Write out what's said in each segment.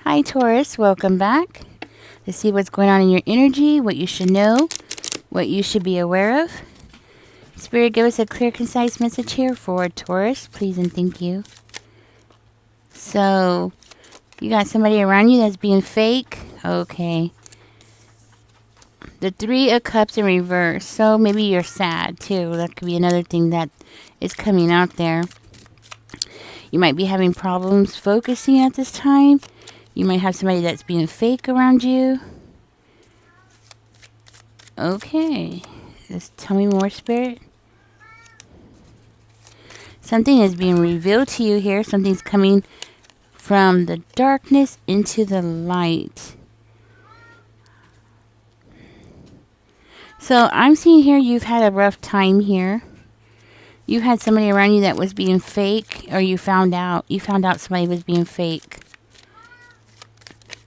Hi Taurus, welcome back. Let's see what's going on in your energy, what you should know, what you should be aware of. Spirit, give us a clear, concise message here for Taurus, please and thank you. So, you got somebody around you that's being fake? Okay. The Three of Cups in reverse. So, maybe you're sad too. That could be another thing that is coming out there. You might be having problems focusing at this time. You might have somebody that's being fake around you. Okay. Just tell me more, Spirit. Something is being revealed to you here. Something's coming from the darkness into the light. So I'm seeing here you've had a rough time here. You had somebody around you that was being fake, or you found out somebody was being fake.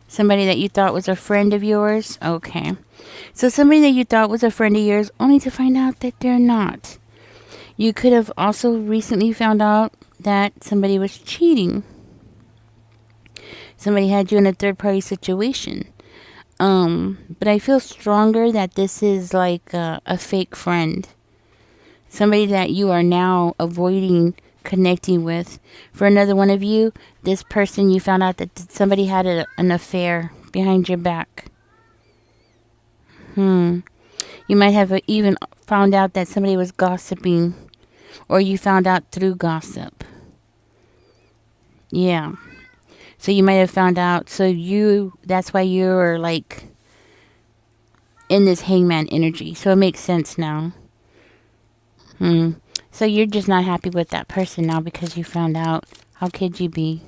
Somebody that you thought was a friend of yours. Okay. So somebody that you thought was a friend of yours, only to find out that they're not. You could have also recently found out that somebody was cheating. Somebody had you in a third-party situation. But I feel stronger that this is like a fake friend. Somebody that you are now avoiding connecting with. For another one of you, this person, you found out that somebody had an affair behind your back. You might have even found out that somebody was gossiping, or you found out through gossip. Yeah. So you might have found out, that's why you're like in this hangman energy. So it makes sense now. So you're just not happy with that person now because you found out. How could you be?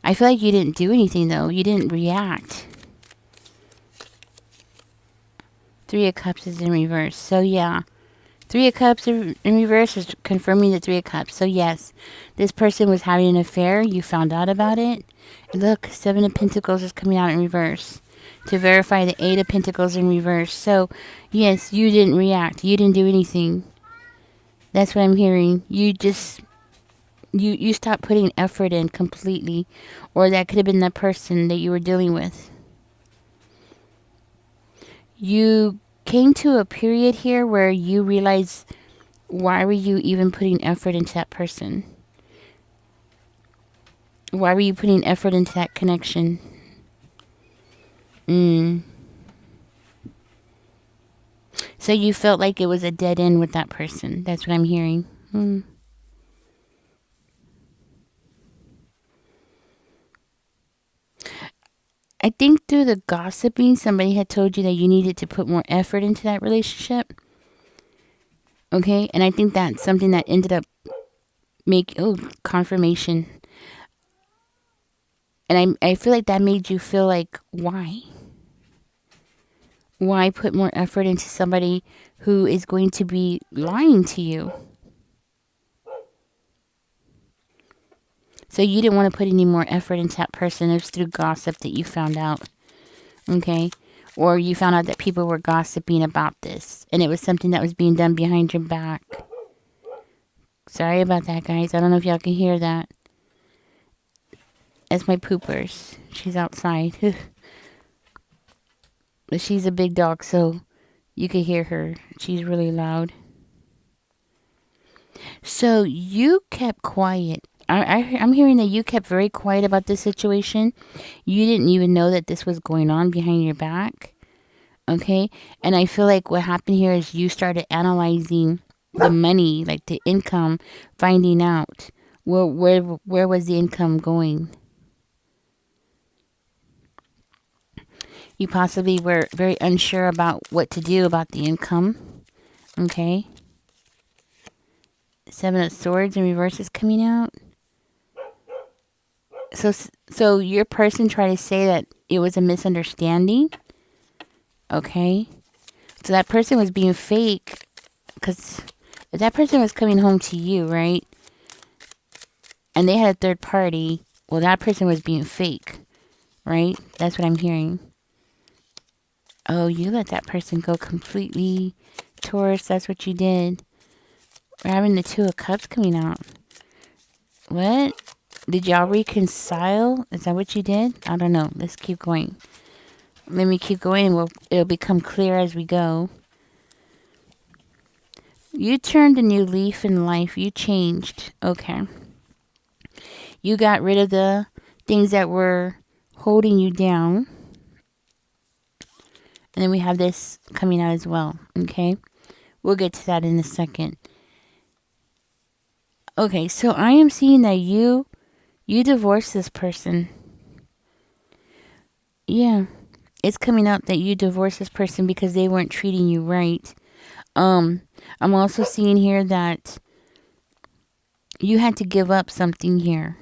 I feel like you didn't do anything though. You didn't react. Three of Cups is in reverse. So yeah. Three of Cups in reverse is confirming the Three of Cups. So yes, this person was having an affair. You found out about it. Look, Seven of Pentacles is coming out in reverse to verify the Eight of Pentacles in reverse. So yes, you didn't react. You didn't do anything. That's what I'm hearing. You just, you stopped putting effort in completely. Or that could have been the person that you were dealing with. You came to a period here where you realized, why were you even putting effort into that person? Why were you putting effort into that connection? So you felt like it was a dead end with that person. That's what I'm hearing. I think through the gossiping, somebody had told you that you needed to put more effort into that relationship. Okay, and I think that's something that ended up confirmation. And I feel like that made you feel like, why? Why put more effort into somebody who is going to be lying to you? So you didn't want to put any more effort into that person. It was through gossip that you found out. Okay? Or you found out that people were gossiping about this. And it was something that was being done behind your back. Sorry about that, guys. I don't know if y'all can hear that. That's my poopers. She's outside. But she's a big dog, so you can hear her. She's really loud. So you kept quiet. I'm hearing that you kept very quiet about this situation. You didn't even know that this was going on behind your back. Okay? And I feel like what happened here is you started analyzing the money, like the income, finding out where was the income going. You possibly were very unsure about what to do about the income. Okay? Seven of Swords in reverse is coming out. So your person tried to say that it was a misunderstanding. Okay? So that person was being fake. Because if that person was coming home to you, right? And they had a third party. Well, that person was being fake. Right? That's what I'm hearing. Oh, you let that person go completely. Taurus, that's what you did. We're having the Two of Cups coming out. What? Did y'all reconcile? Is that what you did? I don't know. Let's keep going. Let me keep going. It'll become clear as we go. You turned a new leaf in life. You changed. Okay. You got rid of the things that were holding you down. And then we have this coming out as well. Okay. We'll get to that in a second. Okay, so I am seeing that you divorced this person. Yeah. It's coming out that you divorced this person because they weren't treating you right. I'm also seeing here that you had to give up something here.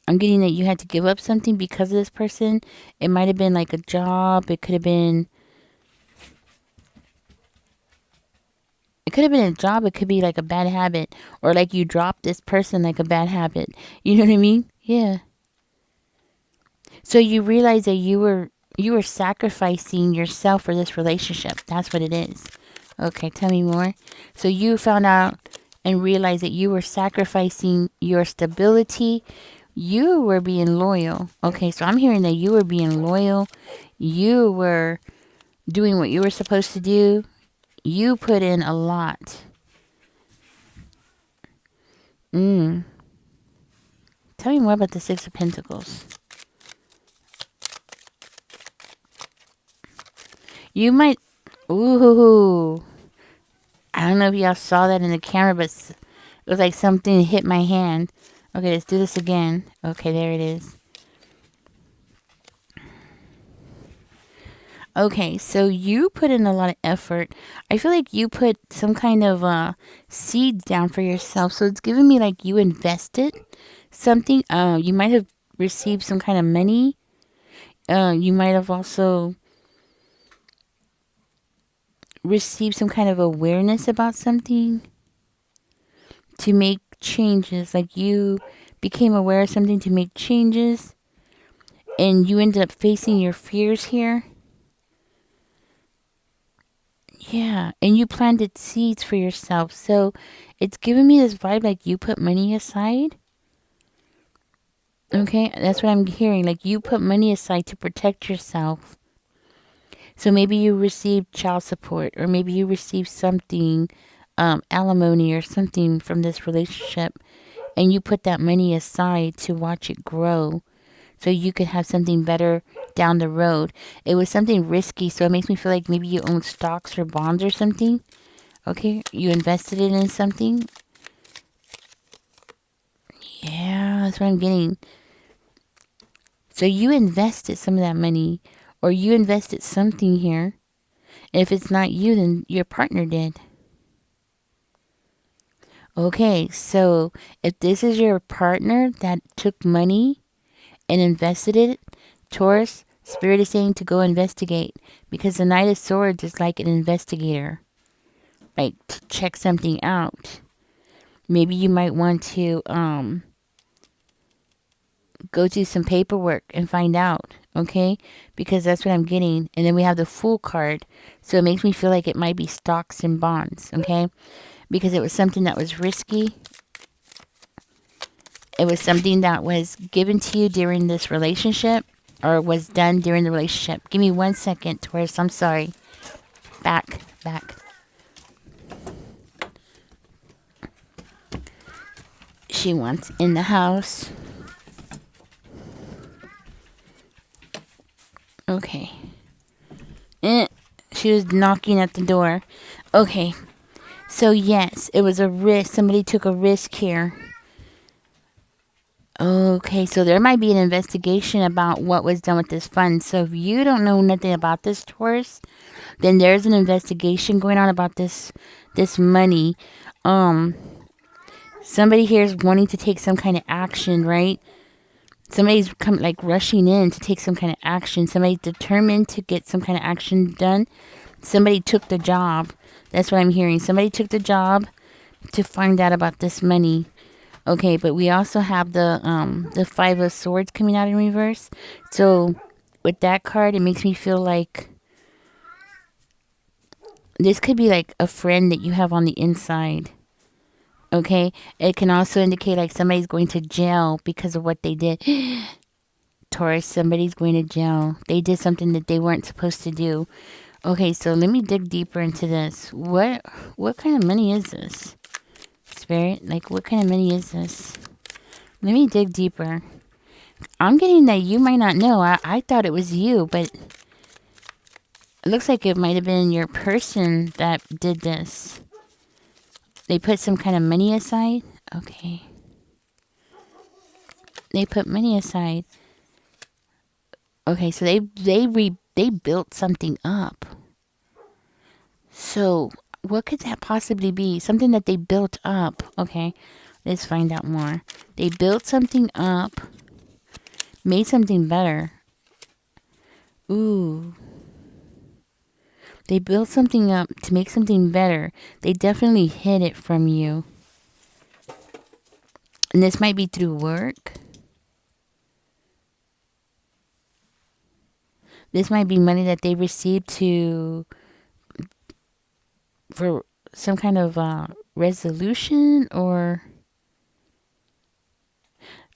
I'm getting that you had to give up something because of this person. It might have been like a job. It could have been a job. It could be like a bad habit, or like you dropped this person like a bad habit. You know what I mean? Yeah. So you realize that you were sacrificing yourself for this relationship. That's what it is. Okay, tell me more. So you found out and realized that you were sacrificing your stability. You were being loyal. Okay, so I'm hearing that you were being loyal. You were doing what you were supposed to do. You put in a lot. Tell me more about the Six of Pentacles. You might. Ooh. I don't know if y'all saw that in the camera, but it was like something hit my hand. Okay, let's do this again. Okay, there it is. Okay, so you put in a lot of effort. I feel like you put some kind of seeds down for yourself. So it's giving me like you invested something. You might have received some kind of money. You might have also received some kind of awareness about something to make changes. Like you became aware of something to make changes, and you ended up facing your fears here. Yeah, and you planted seeds for yourself. So it's giving me this vibe like you put money aside. Okay, that's what I'm hearing. Like you put money aside to protect yourself. So maybe you received child support, or maybe you received something, alimony or something from this relationship, and you put that money aside to watch it grow so you could have something better down the road. It was something risky, so it makes me feel like maybe you own stocks or bonds or something. Okay, you invested it in something. Yeah, that's what I'm getting. So you invested some of that money, or you invested something here. And if it's not you, then your partner did. Okay, so if this is your partner that took money and invested it, Taurus, Spirit is saying to go investigate, because the Knight of Swords is like an investigator, like to check something out. Maybe you might want to go do some paperwork and find out, okay? Because that's what I'm getting. And then we have the Fool card, so it makes me feel like it might be stocks and bonds, okay? Because it was something that was risky. It was something that was given to you during this relationship, or was done during the relationship. Give me 1 second, Taurus. I'm sorry. Back. She wants in the house. Okay. She was knocking at the door. Okay. So yes, it was a risk. Somebody took a risk here. Okay, so there might be an investigation about what was done with this fund. So if you don't know nothing about this, Taurus, then there's an investigation going on about this money. Somebody here is wanting to take some kind of action, right? Somebody's rushing in to take some kind of action. Somebody's determined to get some kind of action done. Somebody took the job. That's what I'm hearing. Somebody took the job to find out about this money. Okay, but we also have the Five of Swords coming out in reverse. So with that card, it makes me feel like this could be like a friend that you have on the inside. Okay. It can also indicate like somebody's going to jail because of what they did. Taurus, somebody's going to jail. They did something that they weren't supposed to do. Okay, so let me dig deeper into this. What kind of money is this? Spirit, like what kind of money is this? Let me dig deeper. I'm getting that you might not know. I thought it was you, but it looks like it might have been your person that did this. They put some kind of money aside. Okay. They put money aside. Okay, so they built something up. So what could that possibly be? Something that they built up. Okay, let's find out more. They built something up, made something better. Ooh. They built something up to make something better. They definitely hid it from you. And this might be through work. This might be money that they received for some kind of resolution or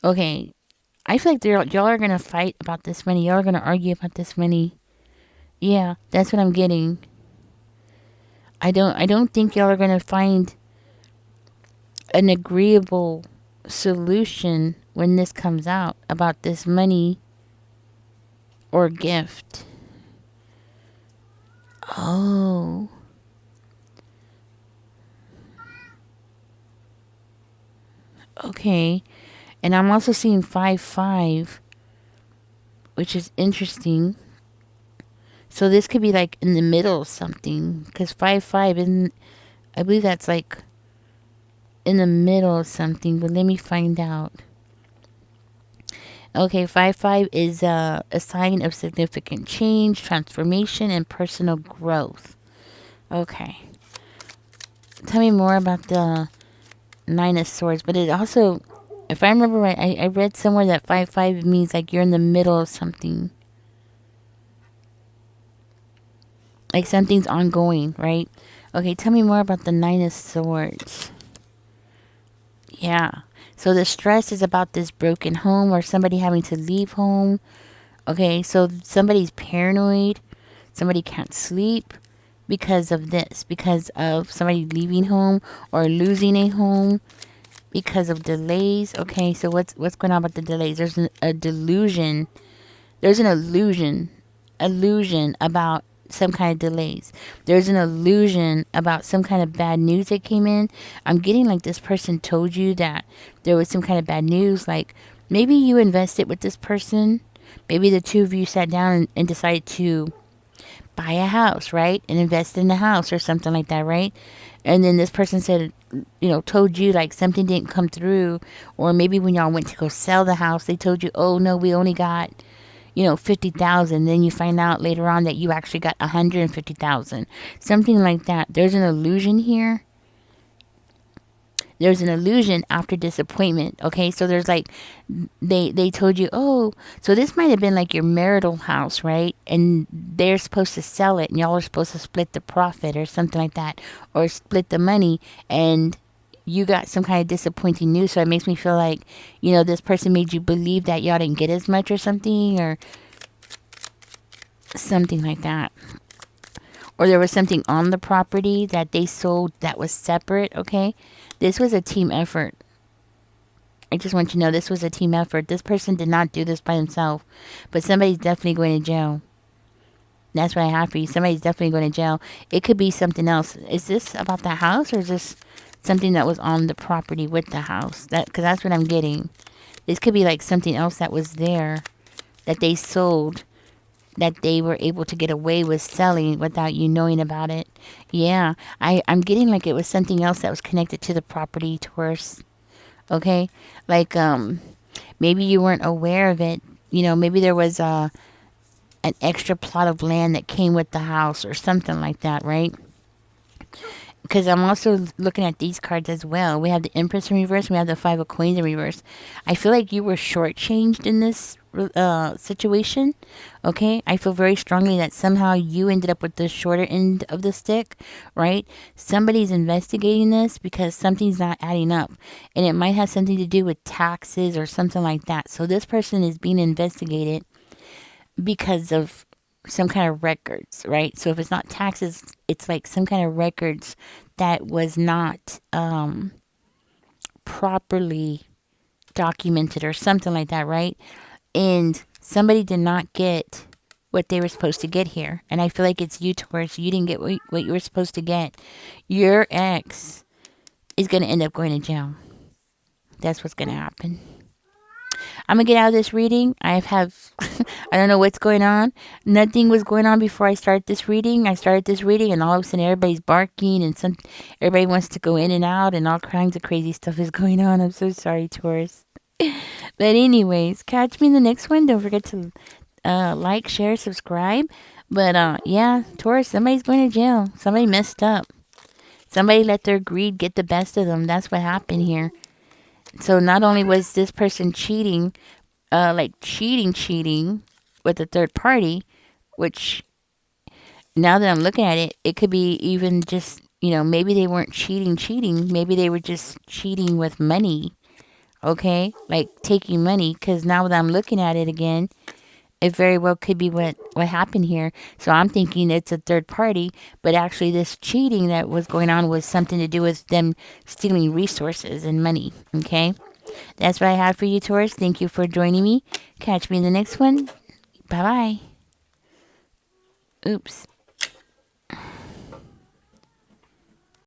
okay. I feel like y'all are gonna fight about this money. Y'all are gonna argue about this money. Yeah, that's what I'm getting. I don't think y'all are gonna find an agreeable solution when this comes out about this money or gift. Oh. Okay. And I'm also seeing 5-5, which is interesting. So this could be like in the middle of something. Because 5-5 isn't, I believe that's like in the middle of something. But let me find out. Okay, 5-5 is a sign of significant change, transformation, and personal growth. Okay. Tell me more about the Nine of Swords. But it also, if I remember right, I read somewhere that 5-5 means like you're in the middle of something. Like something's ongoing, right? Okay, tell me more about the Nine of Swords. Yeah. So the stress is about this broken home or somebody having to leave home. Okay, so somebody's paranoid. Somebody can't sleep because of this, because of somebody leaving home or losing a home because of delays. Okay, so what's going on with the delays? There's a delusion. There's an illusion about some kind of delays. There's an illusion about some kind of bad news that came in. I'm getting like this person told you that there was some kind of bad news. Like maybe you invested with this person. Maybe the two of you sat down and decided to buy a house, right? And invest in the house or something like that, right? And then this person said, told you like something didn't come through. Or maybe when y'all went to go sell the house, they told you, oh no, we only got 50,000. Then you find out later on that you actually got 150,000. Something like that. There's an illusion here. There's an illusion after disappointment. Okay, so there's like they told you, oh, so this might have been like your marital house, right? And they're supposed to sell it, and y'all are supposed to split the profit or something like that, or split the money, and you got some kind of disappointing news. So it makes me feel like this person made you believe that y'all didn't get as much or something like that. Or there was something on the property that they sold that was separate. Okay, this was a team effort. I just want you to know this was a team effort. This person did not do this by himself, but somebody's definitely going to jail. That's what I have for you. Somebody's definitely going to jail. It could be something else. Is this about the house, or is this something that was on the property with the house? Because that's what I'm getting. This could be like something else that was there that they sold, that they were able to get away with selling without you knowing about it. Yeah, I'm getting like it was something else that was connected to the property, Taurus. Okay, like maybe you weren't aware of it. Maybe there was an extra plot of land that came with the house or something like that, right? because I'm also looking at these cards as well. We have the Empress in reverse. We have the Five of Coins in reverse. I feel like you were shortchanged in this situation. Okay, I feel very strongly that somehow you ended up with the shorter end of the stick, right? Somebody's investigating this because something's not adding up, and it might have something to do with taxes or something like that. So this person is being investigated because of some kind of records, right? So if it's not taxes, it's like some kind of records that was not properly documented or something like that, right? And somebody did not get what they were supposed to get here. And I feel like it's you, Taurus. You didn't get what you were supposed to get. Your ex is going to end up going to jail. That's what's going to happen. I'm gonna get out of this reading. I don't know what's going on. Nothing was going on before I started this reading. I started this reading, and all of a sudden everybody's barking, and everybody wants to go in and out, and all kinds of crazy stuff is going on. I'm so sorry, Taurus. But anyways, catch me in the next one. Don't forget to like, share, subscribe. But yeah, Taurus, somebody's going to jail. Somebody messed up. Somebody let their greed get the best of them. That's what happened here. So not only was this person cheating, like cheating with a third party, which now that I'm looking at it, it could be even just, maybe they weren't cheating. Maybe they were just cheating with money. Okay, like taking money. Because now that I'm looking at it again, it very well could be what happened here. So I'm thinking it's a third party, but actually this cheating that was going on was something to do with them stealing resources and money. Okay, that's what I have for you, Taurus. Thank you for joining me. Catch me in the next one. Bye bye. Oops.